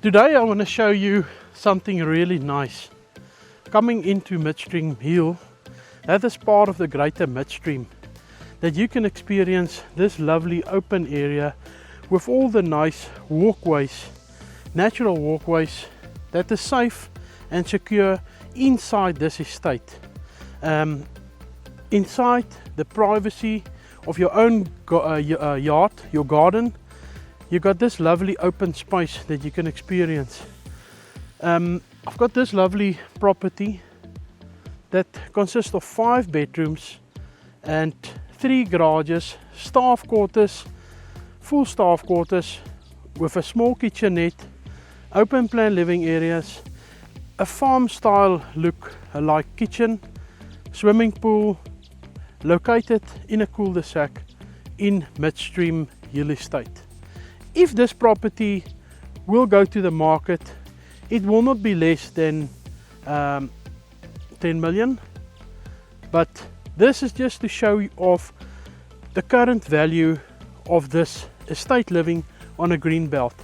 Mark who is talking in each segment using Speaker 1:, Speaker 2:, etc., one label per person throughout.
Speaker 1: Today I want to show you something really nice. Coming into Midstream Hill, that is part of the greater Midstream, that you can experience this lovely open area with all the nice walkways, natural walkways that is safe and secure inside this estate. Inside the privacy of your own yard, your garden, you got this lovely open space that you can experience. I've got this lovely property that consists of 5 bedrooms and 3 garages, staff quarters, full staff quarters with a small kitchenette, open plan living areas, a farm style look like kitchen, swimming pool, located in a cul-de-sac in Midstream Hill Estate. If this property will go to the market, it will not be less than 10 million, but this is just to show you off the current value of this estate living on a green belt.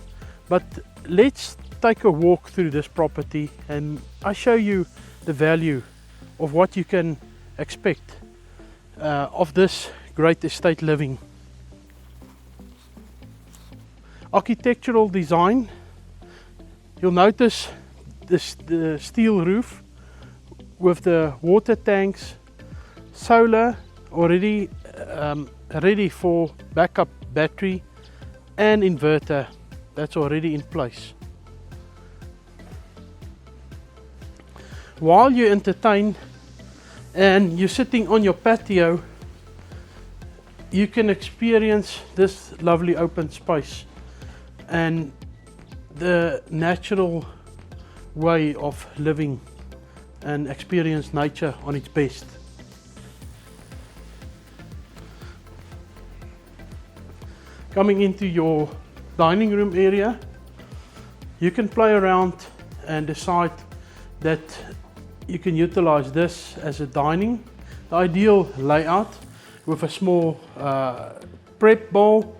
Speaker 1: But let's take a walk through this property and I show you the value of what you can expect of this great estate living. Architectural design, you'll notice the steel roof with the water tanks, solar already ready for backup battery and inverter that's already in place. While you entertain and you're sitting on your patio, you can experience this lovely open space and the natural way of living and experience nature on its best. Coming into your dining room area, you can play around and decide that you can utilize this as a dining. The ideal layout with a small prep bowl,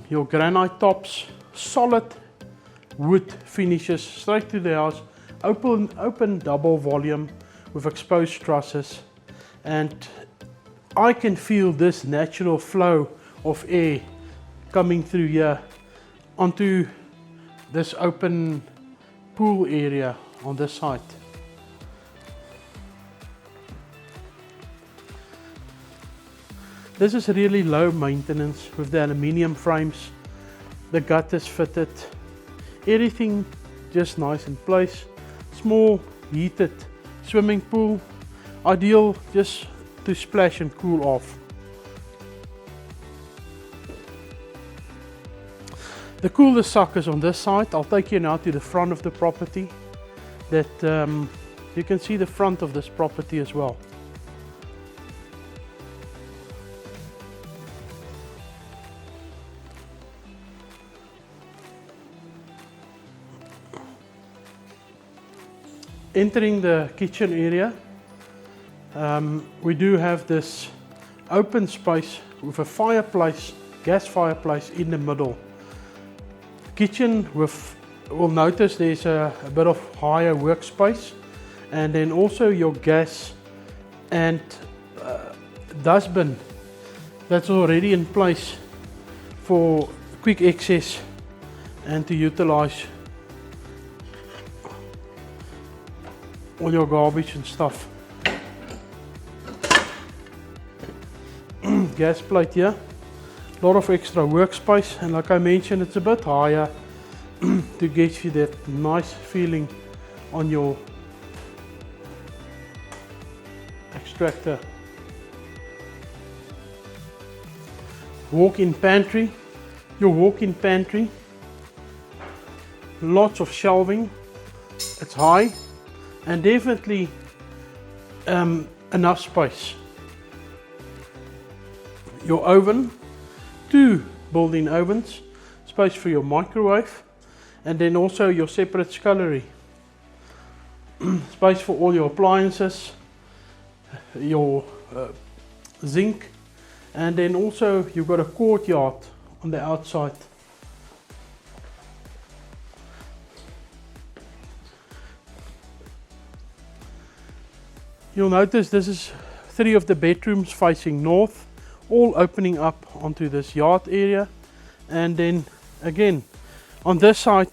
Speaker 1: your granite tops, solid wood finishes straight to the house, open double volume with exposed trusses, and I can feel this natural flow of air coming through here onto this open pool area on this side. This is really low maintenance with the aluminium frames, the gutters fitted, everything just nice in place. Small heated swimming pool, ideal just to splash and cool off. The cul-de-sac is on this side. I'll take you now to the front of the property, that you can see the front of this property as well. Entering the kitchen area, we do have this open space with a fireplace, gas fireplace in the middle. Kitchen with, we'll notice there's a bit of higher workspace, and then also your gas and dustbin that's already in place for quick access and to utilize all your garbage and stuff. Gas plate here, a lot of extra workspace, and like I mentioned, it's a bit higher to get you that nice feeling on your extractor. Walk-in pantry, your walk-in pantry, lots of shelving, it's high and definitely enough space. Your oven, 2 built-in ovens, space for your microwave, and then also your separate scullery. Space for all your appliances, your zinc, and then also you've got a courtyard on the outside. You'll notice this is 3 of the bedrooms facing north, all opening up onto this yard area. And then again on this side,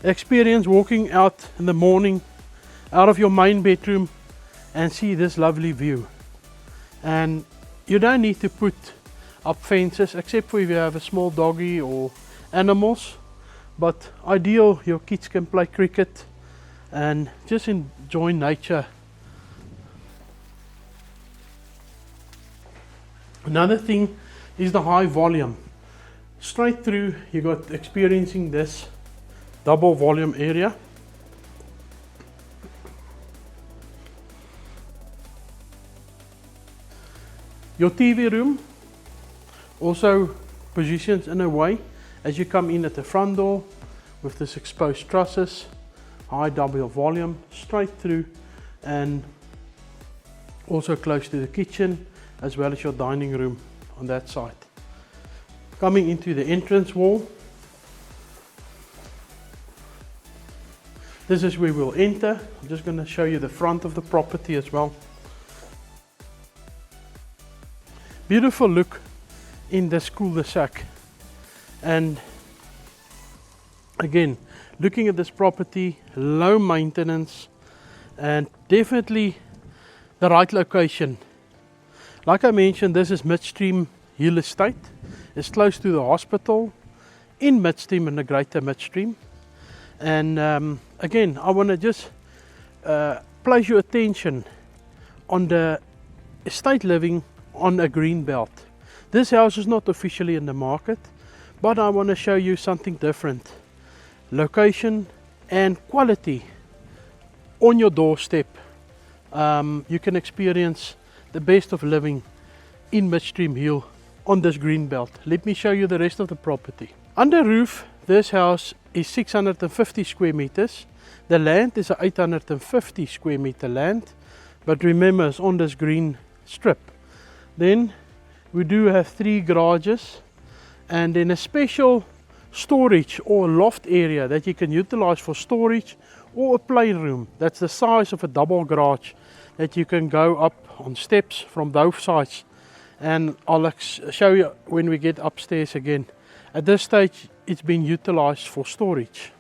Speaker 1: experience walking out in the morning out of your main bedroom and see this lovely view. And you don't need to put up fences except for if you have a small doggy or animals, but ideal your kids can play cricket and just enjoy nature. Another thing is the high volume. Straight through you got experiencing this double volume area. Your TV room also positions in a way as you come in at the front door with this exposed trusses, high double volume straight through, and also close to the kitchen as well as your dining room on that side. Coming into the entrance wall, this is where we'll enter. I'm just going to show you the front of the property as well. Beautiful look in this cul-de-sac. And again, looking at this property, low maintenance and definitely the right location. Like I mentioned, this is Midstream Estate. It's close to the hospital in Midstream and the greater Midstream. And again, I want to just place your attention on the estate living on a green belt. This house is not officially in the market, but I want to show you something different. Location and quality on your doorstep. You can experience the best of living in Midstream Hill on this green belt. Let me show you the rest of the property. Under roof, this house is 650 square meters. The land is a 850 square meter land, but remember it's on this green strip. Then we do have 3 garages and then a special storage or loft area that you can utilize for storage, or a playroom that's the size of a double garage that you can go up on steps from both sides. And I'll show you when we get upstairs again. At this stage it's been utilized for storage.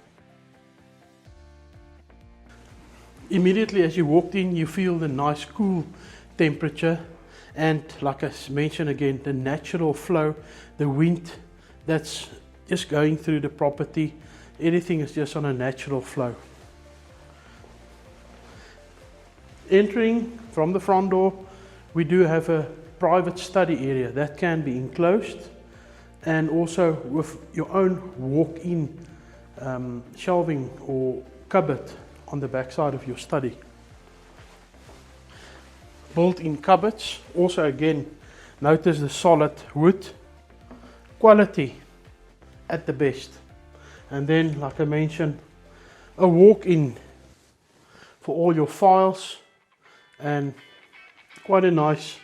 Speaker 1: Immediately as you walked in, you feel the nice cool temperature, and like I mentioned again, the natural flow, the wind that's just going through the property. Everything is just on a natural flow. Entering from the front door, we do have a private study area that can be enclosed, and also with your own walk-in shelving or cupboard on the back side of your study. Built-in cupboards, also again, notice the solid wood quality at the best. And then, like I mentioned, a walk-in for all your files, and quite a nice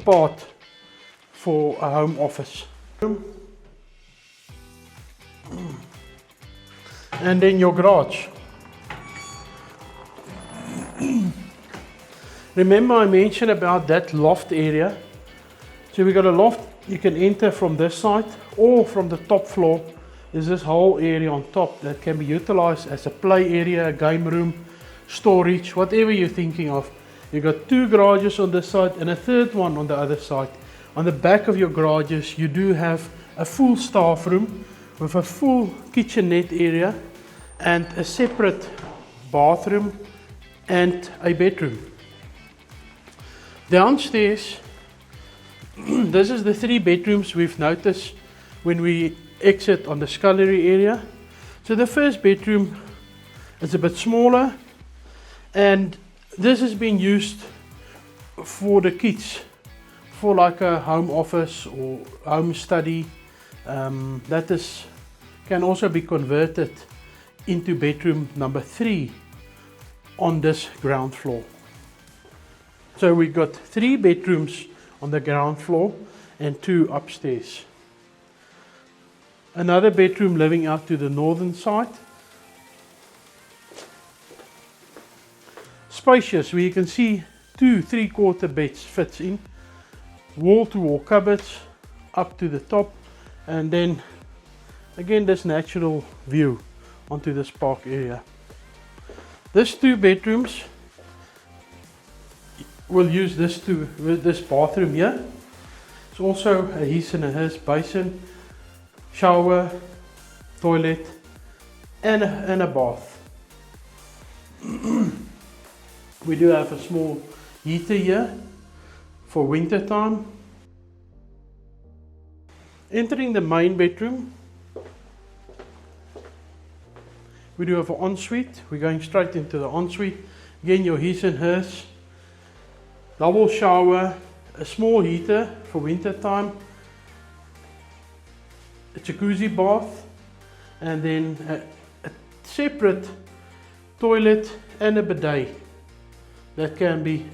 Speaker 1: part for a home office. And then your garage. Remember I mentioned about that loft area. So we got a loft, you can enter from this side or from the top floor. There's this whole area on top that can be utilized as a play area, a game room, storage, whatever you're thinking of. You got 2 garages on this side and a third one on the other side. On the back of your garages you do have a full staff room with a full kitchenette area and a separate bathroom and a bedroom. Downstairs, this is the 3 bedrooms we've noticed when we exit on the scullery area. So the first bedroom is a bit smaller, and this has been used for the kids, for like a home office or home study. Can also be converted into bedroom number 3 on this ground floor. So we got 3 bedrooms on the ground floor and 2 upstairs. Another bedroom living out to the northern side. Spacious, where you can see 2 3/4 beds fits in, wall to wall cupboards up to the top, and then again this natural view onto this park area. This 2 bedrooms will use this bathroom here. It's also a his and a hers basin, shower, toilet, and a bath. We do have a small heater here for winter time. Entering the main bedroom, we do have an ensuite. We're going straight into the ensuite. Again, your his and hers, double shower, a small heater for winter time, a jacuzzi bath, and then a separate toilet and a bidet that can be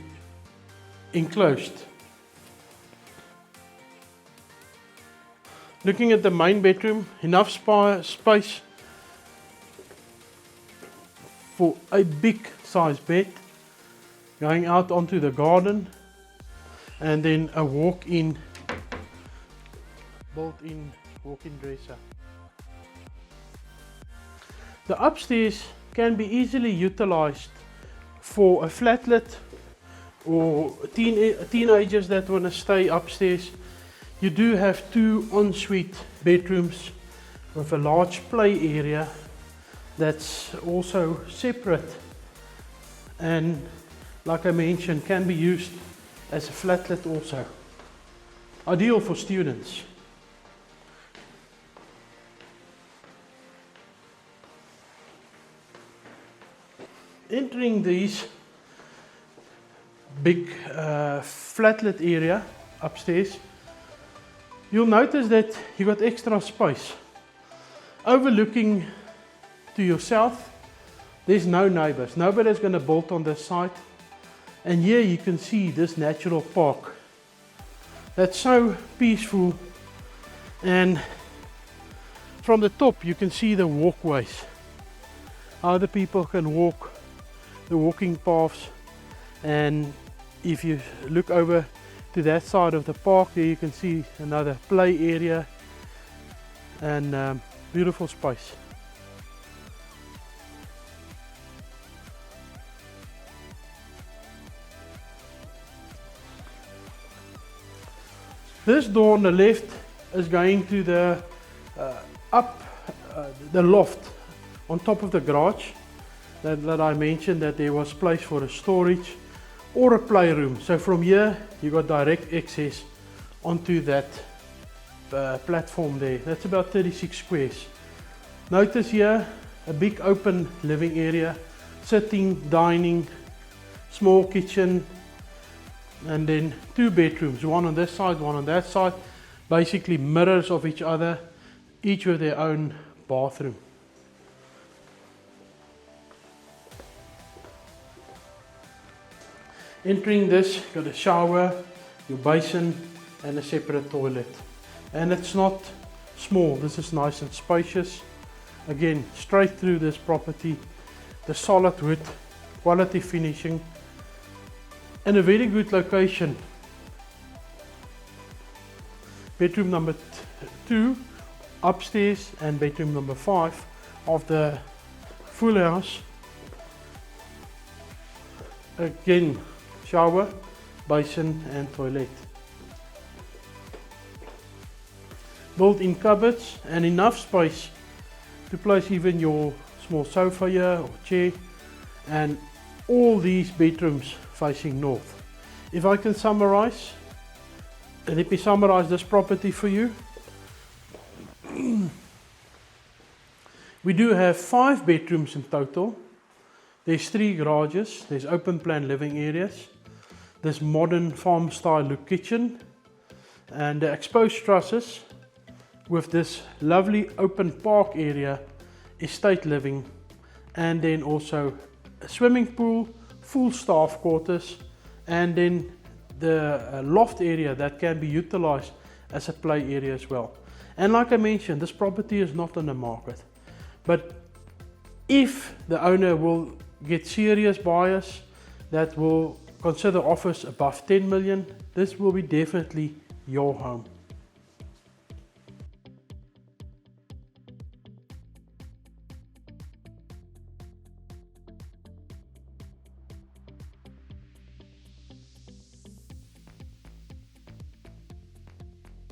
Speaker 1: enclosed. Looking at the main bedroom, enough space for a big size bed, going out onto the garden, and then a walk-in, built-in walk-in dresser. The upstairs can be easily utilized for a flatlet or teenagers that want to stay upstairs. You do have 2 ensuite bedrooms with a large play area that's also separate, and like I mentioned, can be used as a flatlet also. Ideal for students. Entering these big flatlet area upstairs, you'll notice that you got extra space. Overlooking to your south, there's no neighbors. Nobody's going to build on this site. And here you can see this natural park. That's so peaceful. And from the top you can see the walkways. Other people can walk the walking paths, and if you look over to that side of the park, there you can see another play area and beautiful space. This door on the left is going to the the loft on top of the garage that I mentioned, that there was place for a storage or a playroom. So from here you got direct access onto that platform there. That's about 36 squares. Notice here a big open living area, sitting, dining, small kitchen, and then 2 bedrooms, one on this side, one on that side, basically mirrors of each other, each with their own bathroom. Entering this, got a shower, your basin, and a separate toilet. And it's not small, this is nice and spacious. Again, straight through this property, the solid wood, quality finishing, and a very good location. Bedroom number 2 upstairs and bedroom number 5 of the full house. Again, shower, basin and toilet. Built-in cupboards and enough space to place even your small sofa here or chair, and all these bedrooms facing north. If I can summarize, let me summarize this property for you. We do have 5 bedrooms in total. There's 3 garages, there's open plan living areas, this modern farm style look kitchen, and the exposed trusses with this lovely open park area, estate living, and then also a swimming pool, full staff quarters, and then the loft area that can be utilized as a play area as well. And like I mentioned, this property is not on the market, but if the owner will get serious buyers that will consider offers above 10 million, this will be definitely your home.